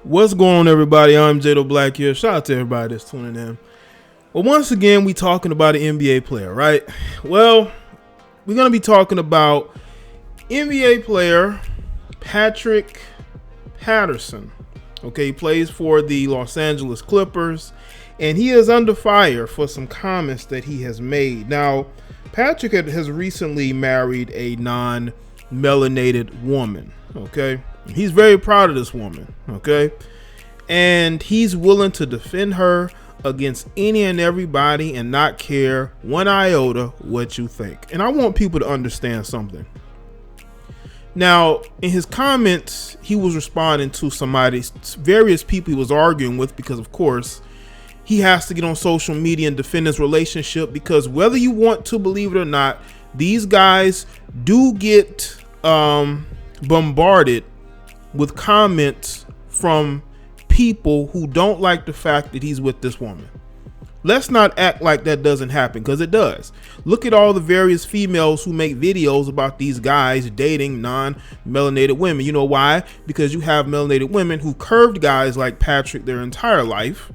What's going on, everybody? I'm Jaye Black here. Shout out to everybody that's tuning in. Well, once again, we talking about an NBA player, right? Well, we're going to be talking about NBA player Patrick Patterson. Okay, he plays for the Los Angeles Clippers, and he is under fire for some comments that he has made. Now, Patrick has recently married a non-melanated woman, okay? He's very proud of this woman, okay? And he's willing to defend her against any and everybody and not care one iota what you think. And I want people to understand something. Now, in his comments, he was responding to various people he was arguing with, because of course he has to get on social media and defend his relationship, because whether you want to believe it or not, these guys do get bombarded with comments from people who don't like the fact that he's with this woman. Let's not act like that doesn't happen, because it does. Look at all the various females who make videos about these guys dating non-melanated women. You know why? Because you have melanated women who curved guys like Patrick their entire life,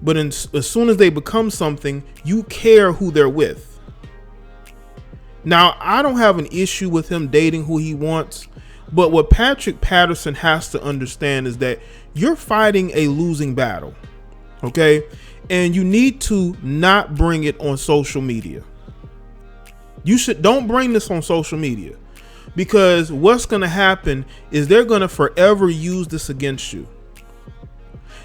but as soon as they become something, you care who they're with. Now, I don't have an issue with him dating who he wants, but what Patrick Patterson has to understand is that you're fighting a losing battle, okay? And you need to not bring it on social media. Don't bring this on social media, because what's going to happen is they're going to forever use this against you.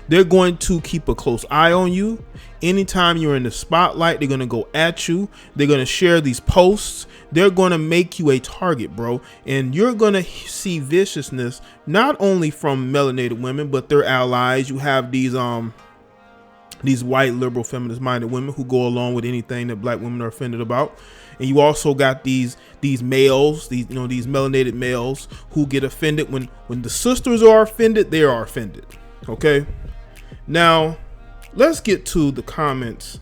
They're going to keep a close eye on you. Anytime you're in the spotlight, they're going to go at you. They're going to share these posts. They're going to make you a target, bro. And you're going to see viciousness, not only from melanated women, but their allies. You have these white, liberal, feminist minded women who go along with anything that black women are offended about. And you also got these males, these melanated males who get offended when the sisters are offended, they are offended. Okay. Now, let's get to the comments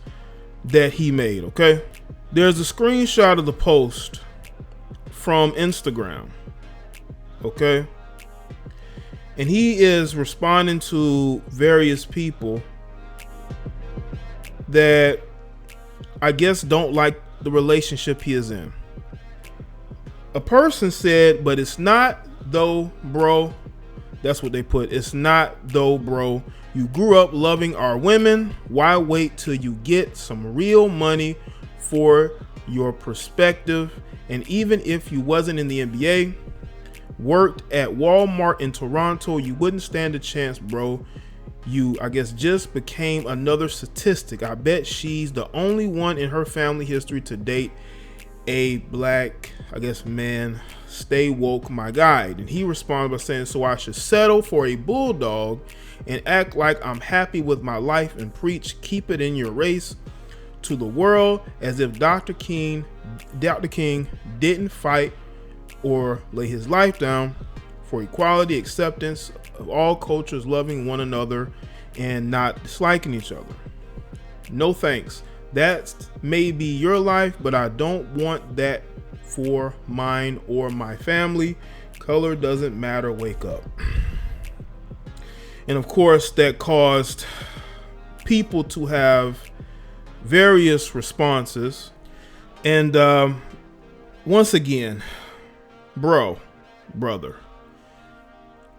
that he made, okay? There's a screenshot of the post from Instagram, okay? And he is responding to various people that I guess don't like the relationship he is in. A person said, but it's not though, bro. That's what they put. It's not though, bro. You grew up loving our women. Why wait till you get some real money for your perspective? And even if you wasn't in the NBA, worked at Walmart in Toronto, you wouldn't stand a chance, bro. You, I guess, just became another statistic. I bet she's the only one in her family history to date a black, I guess, man. Stay woke, my guide. And he responded by saying, so I should settle for a bulldog and act like I'm happy with my life and preach keep it in your race to the world, as if Dr. King didn't fight or lay his life down for equality, acceptance of all cultures, loving one another and not disliking each other. No thanks. That may be your life, but I don't want that for mine or my family. Color doesn't matter. Wake up. And of course, that caused people to have various responses. And once again, brother,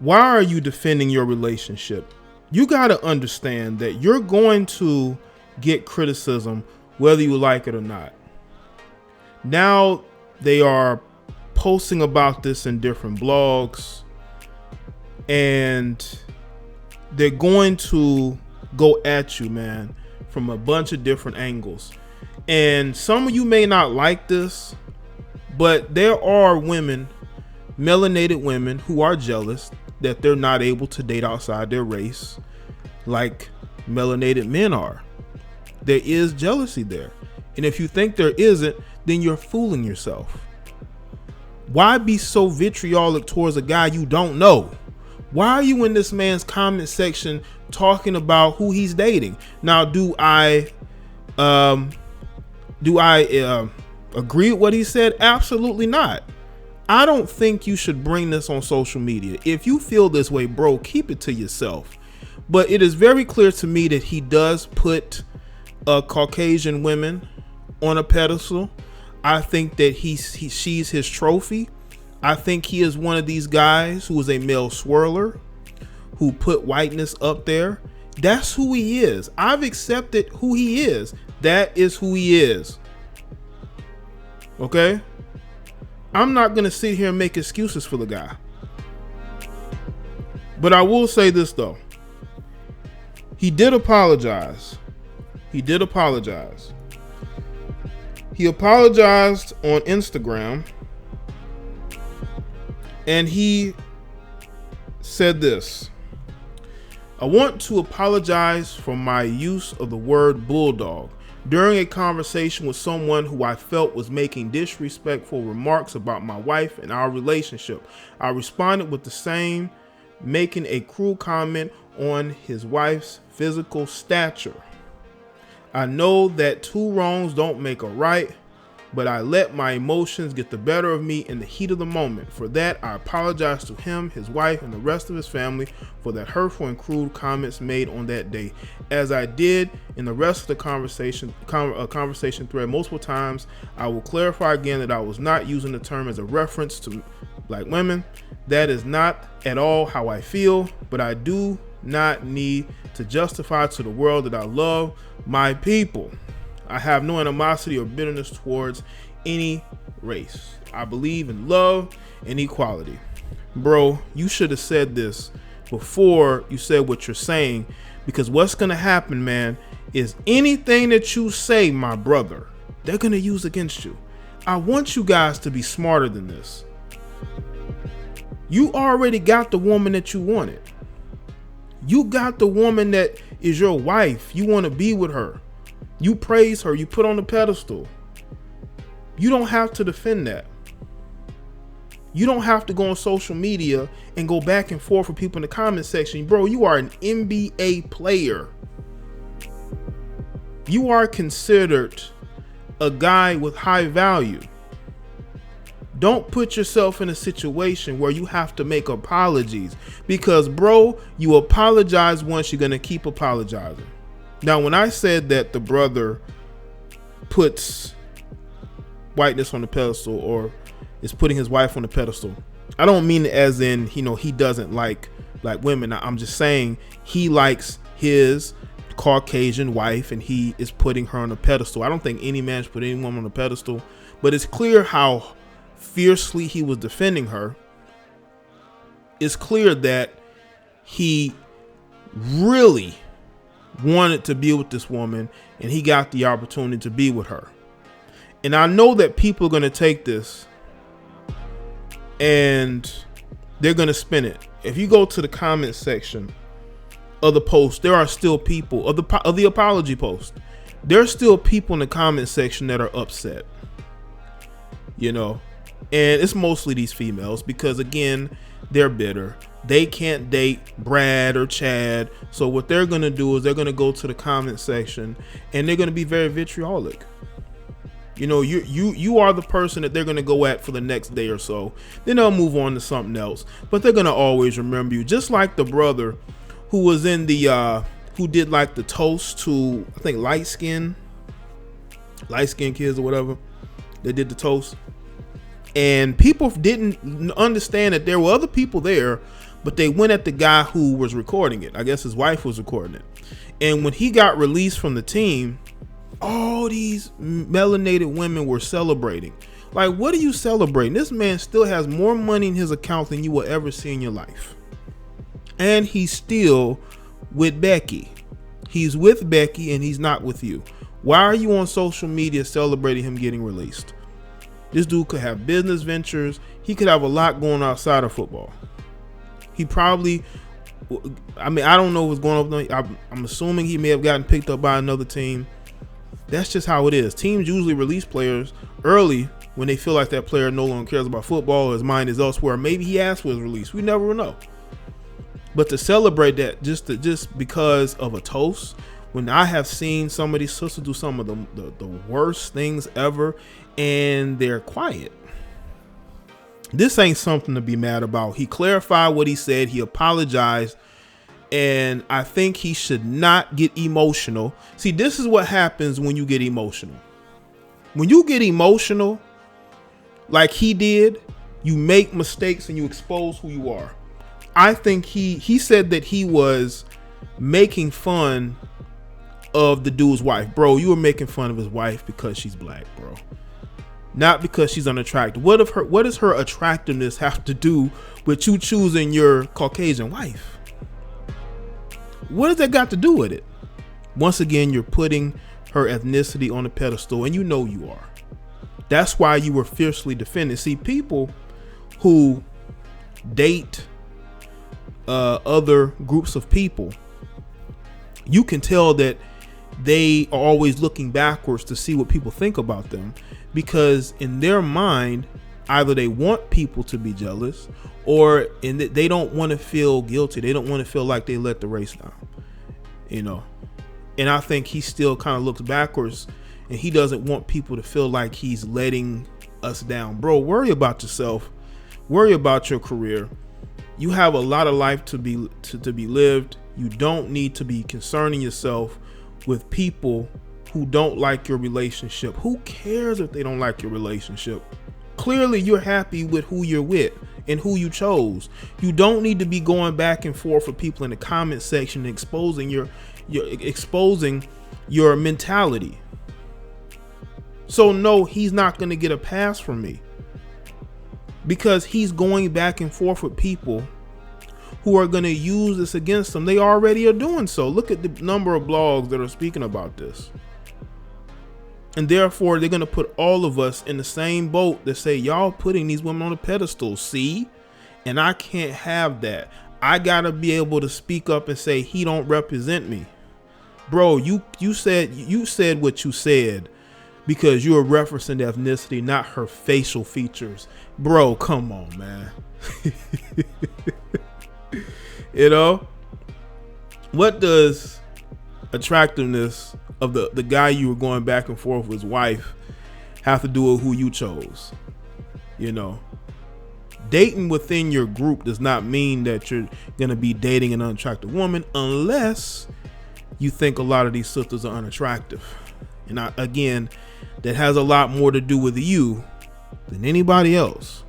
why are you defending your relationship? You got to understand that you're going to get criticism whether you like it or not. Now they are posting about this in different blogs, and they're going to go at you, man, from a bunch of different angles. And some of you may not like this, but there are women, melanated women, who are jealous that they're not able to date outside their race like melanated men are. There is jealousy there. And if you think there isn't, then you're fooling yourself. Why be so vitriolic towards a guy you don't know? Why are you in this man's comment section talking about who he's dating? Now, do I agree with what he said? Absolutely not. I don't think you should bring this on social media. If you feel this way, bro, keep it to yourself. But it is very clear to me that he does put Caucasian women on a pedestal. I think that she's his trophy. I think he is one of these guys who is a male swirler, who put whiteness up there. That's who he is. I've accepted who he is. That is who he is. Okay? I'm not going to sit here and make excuses for the guy. But I will say this, though. He did apologize. He apologized on Instagram. And he said this: I want to apologize for my use of the word bulldog during a conversation with someone who I felt was making disrespectful remarks about my wife and our relationship. I responded with the same, making a cruel comment on his wife's physical stature. I know that two wrongs don't make a right, but I let my emotions get the better of me in the heat of the moment. For that, I apologize to him, his wife, and the rest of his family for that hurtful and crude comments made on that day. As I did in the rest of the conversation thread multiple times, I will clarify again that I was not using the term as a reference to black women. That is not at all how I feel, but I do not need to justify to the world that I love my people. I have no animosity or bitterness towards any race. I believe in love and equality. Bro, you should have said this before you said what you're saying, because what's going to happen, man, is anything that you say, my brother, they're going to use against you. I want you guys to be smarter than this. You already got the woman that you wanted. You got the woman that is your wife. You want to be with her. You praise her. You put on the pedestal. You don't have to defend that. You don't have to go on social media and go back and forth with people in the comment section. Bro, you are an NBA player. You are considered a guy with high value. Don't put yourself in a situation where you have to make apologies, because, bro, you apologize once, you're going to keep apologizing. Now, when I said that the brother puts whiteness on the pedestal, or is putting his wife on the pedestal, I don't mean it as in, he doesn't like women. I'm just saying he likes his Caucasian wife and he is putting her on a pedestal. I don't think any man should put any woman on a pedestal, but it's clear how fiercely he was defending her. It's clear that he really wanted to be with this woman and he got the opportunity to be with her. And I know that people are going to take this and they're going to spin it. If you go to the comment section of the post, there are still people of the apology post. There's still people in the comment section that are upset, and it's mostly these females, because again, they're bitter. They can't date Brad or Chad. So what they're going to do is they're going to go to the comment section and they're going to be very vitriolic. You are the person that they're going to go at for the next day or so. Then they'll move on to something else, but they're going to always remember you. Just like the brother who was in the, who did like the toast to, I think, light skin kids or whatever. They did the toast. And people didn't understand that there were other people there, but they went at the guy who was recording it. I guess his wife was recording it. And when he got released from the team, all these melanated women were celebrating. Like, what are you celebrating? This man still has more money in his account than you will ever see in your life. And he's still with Becky. He's with Becky and he's not with you. Why are you on social media celebrating him getting released? This dude could have business ventures. He could have a lot going outside of football. He probably, I don't know what's going on. I'm assuming he may have gotten picked up by another team. That's just how it is. Teams usually release players early when they feel like that player no longer cares about football or his mind is elsewhere. Maybe he asked for his release. We never know. But to celebrate that just because of a toast, when I have seen some of these sisters do some of the worst things ever, and they're quiet. This ain't something to be mad about. He clarified what he said. He apologized. And I think he should not get emotional. See, this is what happens when you get emotional. When you get emotional, like he did, you make mistakes and you expose who you are. I think he said that he was making fun of the dude's wife. Bro, you were making fun of his wife because she's black, bro. Not because she's unattractive. What does her attractiveness have to do with you choosing your Caucasian wife? What has that got to do with it? Once again, you're putting her ethnicity on a pedestal, and you know you are. That's why you were fiercely defending. See, people who date other groups of people, you can tell that they are always looking backwards to see what people think about them, because in their mind, either they want people to be jealous, or they don't want to feel guilty. They don't want to feel like they let the race down, you know. And I think he still kind of looks backwards, and he doesn't want people to feel like he's letting us down. Bro, worry about yourself. Worry about your career. You have a lot of life to be lived. You don't need to be concerning yourself with people who don't like your relationship. Who cares if they don't like your relationship? Clearly, you're happy with who you're with and who you chose. You don't need to be going back and forth with people in the comment section and exposing your mentality. So no, he's not going to get a pass from me, because he's going back and forth with people who are going to use this against him. They already are doing so. Look at the number of blogs that are speaking about this. And therefore, they're going to put all of us in the same boat that say, y'all putting these women on a pedestal. See? And I can't have that. I got to be able to speak up and say, he don't represent me. Bro, you said what you said because you were referencing the ethnicity, not her facial features. Bro, come on, man. You know? What does attractiveness of the guy you were going back and forth with his wife have to do with who you chose? You know, dating within your group does not mean that you're going to be dating an unattractive woman unless you think a lot of these sisters are unattractive. And again, that has a lot more to do with you than anybody else.